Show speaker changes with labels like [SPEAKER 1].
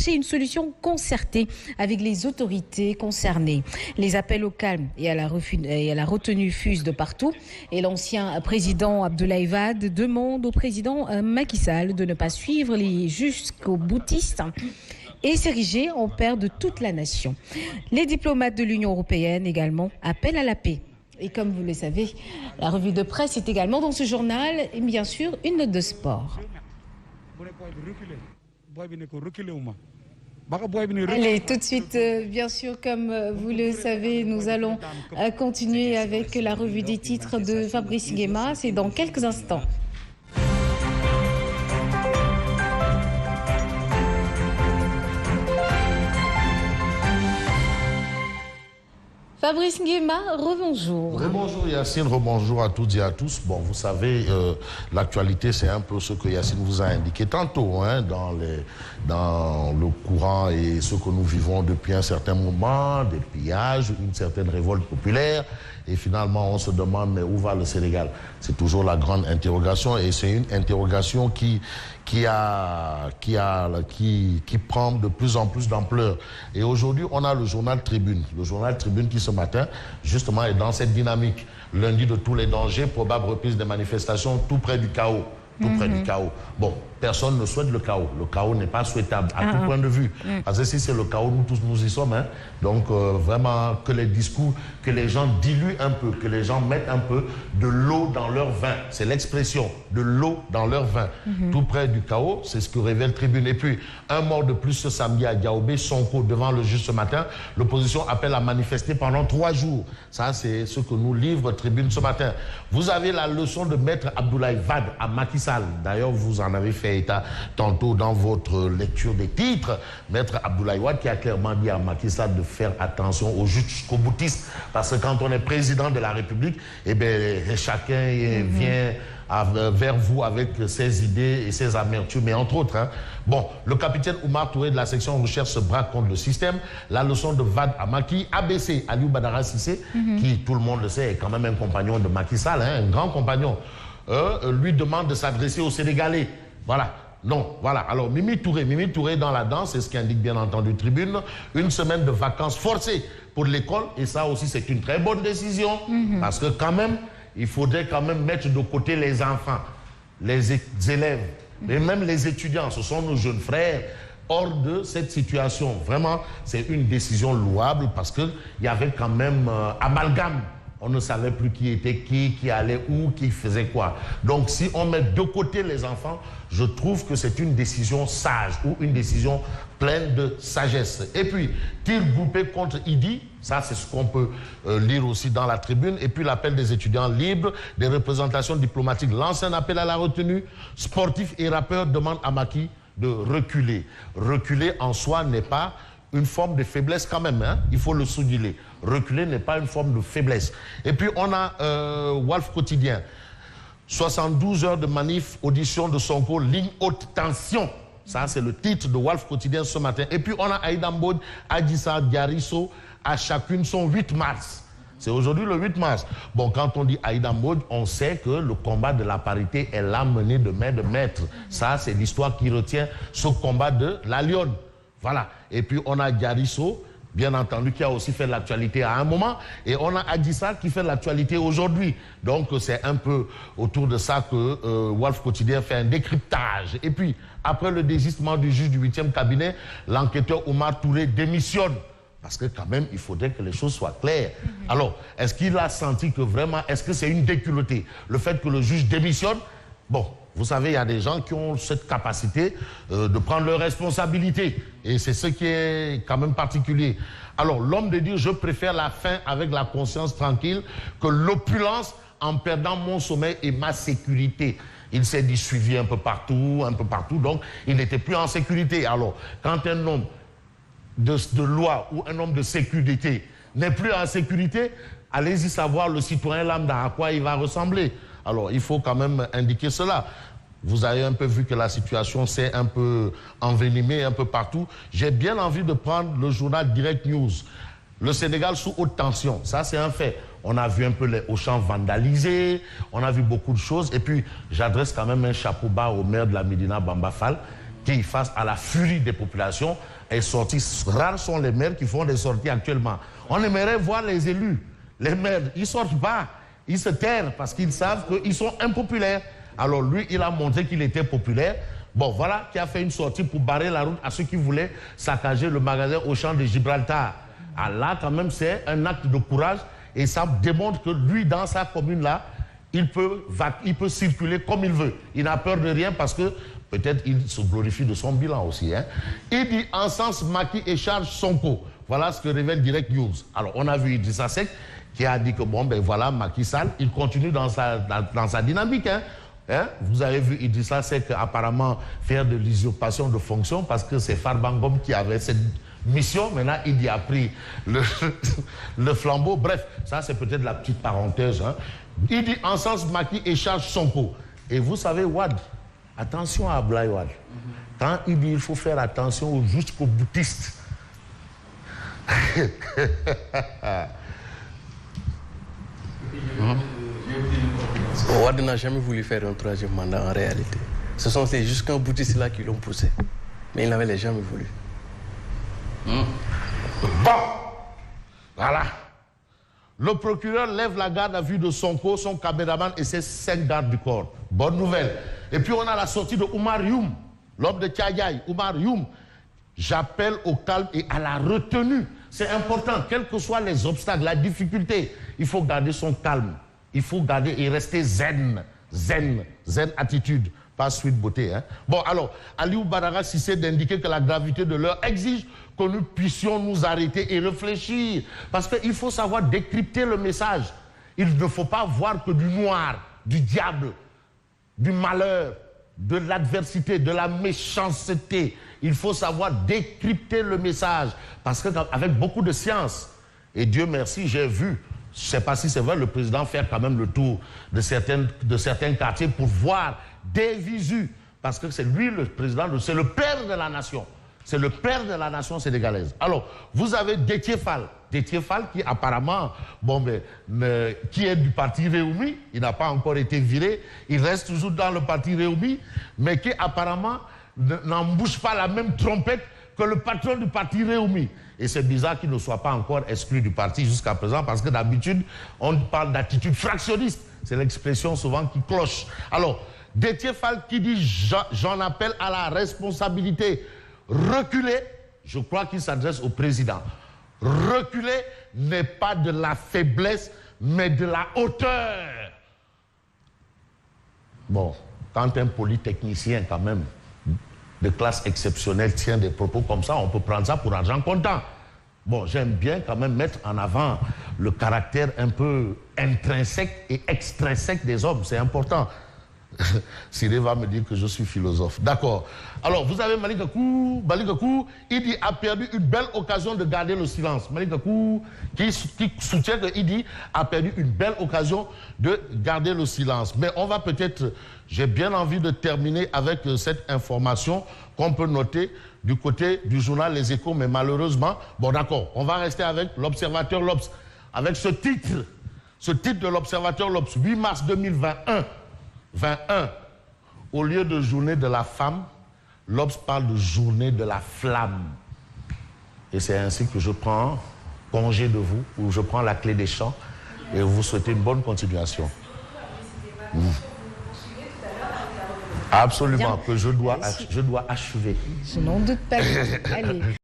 [SPEAKER 1] chercher une solution concertée avec les autorités concernées. Les appels au calme et à la retenue fusent de partout. Et l'ancien président Abdoulaye Wade demande au président Macky Sall de ne pas suivre les jusqu'au boutistes et s'ériger en père de toute la nation. Les diplomates de l'Union européenne également appellent à la paix. Et comme vous le savez, la revue de presse est également dans ce journal et bien sûr une note de sport. Allez, tout de suite, bien sûr, comme vous le savez, nous allons continuer avec la revue des titres de Fabrice Nguema. C'est dans quelques instants. Fabrice Nguema, rebonjour.
[SPEAKER 2] Rebonjour Yacine, rebonjour à toutes et à tous. Bon, vous savez, l'actualité, c'est un peu ce que Yacine vous a indiqué tantôt, hein, dans le courant et ce que nous vivons depuis un certain moment, des pillages, une certaine révolte populaire. Et finalement, on se demande, mais où va le Sénégal? C'est toujours la grande interrogation et c'est une interrogation qui prend de plus en plus d'ampleur. Et aujourd'hui, on a le journal Tribune. Le journal Tribune qui, ce matin, justement, est dans cette dynamique. Lundi de tous les dangers, probable reprise des manifestations, tout près du chaos. Tout près du chaos. Bon, personne ne souhaite le chaos. Le chaos n'est pas souhaitable à tout point de vue. Parce que si c'est le chaos, nous tous nous y sommes. Hein. Donc vraiment que les discours, que les gens diluent un peu, que les gens mettent un peu de l'eau dans leur vin. C'est l'expression, de l'eau dans leur vin. Tout près du chaos, c'est ce que révèle Tribune. Et puis, un mort de plus ce samedi à Diaobé, Sonko devant le juge ce matin. L'opposition appelle à manifester pendant 3 jours. Ça, c'est ce que nous livre Tribune ce matin. Vous avez la leçon de maître Abdoulaye Wade à Macky Sall. D'ailleurs, vous en avez fait état tantôt dans votre lecture des titres. Maître Abdoulaye Wade qui a clairement dit à Macky Sall de faire attention aux jusqu'au boutistes. Parce que quand on est président de la République, eh bien, chacun vient vers vous avec ses idées et ses amertumes, et entre autres. Hein. Bon, le capitaine Oumar Touré de la section recherche se braque contre le système. La leçon de Wade à Macky. ABC, Aliou Badara Cissé, qui, tout le monde le sait, est quand même un compagnon de Macky Sall, hein, un grand compagnon. Lui demande de s'adresser aux Sénégalais. Voilà. Non, voilà. Alors, Mimi Touré dans la danse, c'est ce qu'indique bien entendu Tribune. Une semaine de vacances forcées pour l'école. Et ça aussi, c'est une très bonne décision. Parce que quand même, il faudrait quand même mettre de côté les enfants, les élèves, et même les étudiants. Ce sont nos jeunes frères. Hors de cette situation. Vraiment, c'est une décision louable parce qu'il y avait quand même amalgame. On ne savait plus qui était qui allait où, qui faisait quoi. Donc, si on met de côté les enfants, je trouve que c'est une décision sage ou une décision pleine de sagesse. Et puis, tir groupé contre Idi, ça c'est ce qu'on peut lire aussi dans la Tribune. Et puis, l'appel des étudiants libres, des représentations diplomatiques, lance un appel à la retenue. Sportifs et rappeurs demandent à Macky de reculer. Reculer en soi n'est pas une forme de faiblesse quand même, hein? Il faut le souligner. Reculer n'est pas une forme de faiblesse. Et puis on a Walf Quotidien. 72 heures de manif, audition de Sonko, ligne haute tension. Ça, c'est le titre de Walf Quotidien ce matin. Et puis on a Aïda Mbodj, Adjissa Diarisso, à chacune son 8 mars. C'est aujourd'hui le 8 mars. Bon, quand on dit Aïda Mbodj, on sait que le combat de la parité est là mené de main de maître. Ça, c'est l'histoire qui retient ce combat de la Lionne. Voilà. Et puis, on a Diarisso, bien entendu, qui a aussi fait l'actualité à un moment. Et on a Adjissa qui fait l'actualité aujourd'hui. Donc, c'est un peu autour de ça que Walf Quotidien fait un décryptage. Et puis, après le désistement du juge du 8e cabinet, l'enquêteur Oumar Touré démissionne. Parce que quand même, il faudrait que les choses soient claires. Alors, est-ce qu'il a senti que vraiment, est-ce que c'est une déculottée? Le fait que le juge démissionne, bon, vous savez, il y a des gens qui ont cette capacité de prendre leurs responsabilités. Et c'est ce qui est quand même particulier. Alors, l'homme de Dieu, je préfère la faim avec la conscience tranquille que l'opulence en perdant mon sommeil et ma sécurité. Il s'est dit suivi un peu partout, donc il n'était plus en sécurité. Alors, quand un homme de loi ou un homme de sécurité n'est plus en sécurité, allez-y savoir le citoyen lambda à quoi il va ressembler. Alors, il faut quand même indiquer cela. Vous avez un peu vu que la situation s'est un peu envenimée un peu partout. J'ai bien envie de prendre le journal Direct News. Le Sénégal sous haute tension, ça c'est un fait. On a vu un peu les Auchan vandalisés, on a vu beaucoup de choses. Et puis, j'adresse quand même un chapeau bas au maire de la Médina, Bamba Fall, qui, face à la furie des populations, est sorti. Rares sont les maires qui font des sorties actuellement. On aimerait voir les élus, les maires, ils ne sortent pas, ils se terrent parce qu'ils savent qu'ils sont impopulaires. Alors lui, il a montré qu'il était populaire. Bon, voilà, qui a fait une sortie pour barrer la route à ceux qui voulaient saccager le magasin Auchan de Gibraltar. Ah là, quand même, c'est un acte de courage et ça démontre que lui, dans sa commune-là, il peut circuler comme il veut. Il n'a peur de rien parce que peut-être il se glorifie de son bilan aussi. Hein. Il dit encense Macky et charge Sonko. Voilà ce que révèle Direct News. Alors, on a vu Idrissa Seck qui a dit que bon, ben voilà, Macky Sall, il continue dans sa dynamique. Hein. Hein? Vous avez vu Idrissa Seck apparemment faire de l'usurpation de fonction parce que c'est Farbangom qui avait cette mission. Maintenant, il y a pris le flambeau. Bref, ça c'est peut-être la petite parenthèse. Hein. Il dit encense Macky et charge Sonko. Et vous savez, Wad, attention à Ablaye Wad. Quand il dit il faut faire attention jusqu'aux bouddhistes.
[SPEAKER 3] Wad n'a jamais voulu faire un troisième mandat en réalité. Ce sont ces jusqu'un boutiste là qui l'ont poussé. Mais il n'avait jamais voulu.
[SPEAKER 2] Bon, voilà. Le procureur lève la garde à vue de Sonko, son caméraman et ses 5 gardes du corps. Bonne nouvelle. Et puis on a la sortie de Oumar Youm, l'homme de Tchagaï. Oumar Youm, j'appelle au calme et à la retenue. C'est important, quels que soient les obstacles, la difficulté, il faut garder son calme. Il faut garder et rester zen attitude, pas sweet beauté. Hein. Bon, alors, Aliou Badara Cissé d'indiquer que la gravité de l'heure exige que nous puissions nous arrêter et réfléchir. Parce qu'il faut savoir décrypter le message. Il ne faut pas voir que du noir, du diable, du malheur, de l'adversité, de la méchanceté. Il faut savoir décrypter le message. Parce qu'avec beaucoup de science, et Dieu merci, j'ai vu, je ne sais pas si c'est vrai, le président faire quand même le tour de certains quartiers pour voir des visus. Parce que c'est lui le président, c'est le père de la nation. C'est le père de la nation sénégalaise. Alors, vous avez Déthié Fall. Déthié Fall qui apparemment, qui est du parti Réumi, il n'a pas encore été viré, il reste toujours dans le parti Réumi, mais qui apparemment n'embouche pas la même trompette que le patron du parti Réumi. Et c'est bizarre qu'il ne soit pas encore exclu du parti jusqu'à présent, parce que d'habitude, on parle d'attitude fractionniste. C'est l'expression souvent qui cloche. Alors, Déthié Fall qui dit « J'en appelle à la responsabilité ». Reculer, je crois qu'il s'adresse au président. Reculer n'est pas de la faiblesse, mais de la hauteur. Bon, quand un polytechnicien quand même de classe exceptionnelle tient des propos comme ça, on peut prendre ça pour argent comptant. Bon, j'aime bien quand même mettre en avant le caractère un peu intrinsèque et extrinsèque des hommes, c'est important. Siré va me dire que je suis philosophe. D'accord. Alors, vous avez Malick Gakou, il dit a perdu une belle occasion de garder le silence. Malick Gakou, qui soutient que Idi a perdu une belle occasion de garder le silence. Mais on va peut-être, j'ai bien envie de terminer avec cette information qu'on peut noter du côté du journal Les Échos, mais malheureusement, bon d'accord, on va rester avec l'Observateur L'Obs, avec ce titre de l'Observateur L'Obs, 8 mars 2021. Au lieu de journée de la femme, l'Obs parle de journée de la flamme. Et c'est ainsi que je prends congé de vous, ou je prends la clé des champs, et vous souhaitez une bonne continuation. Absolument, que je dois achever.
[SPEAKER 1] Je n'en doute pas. Allez.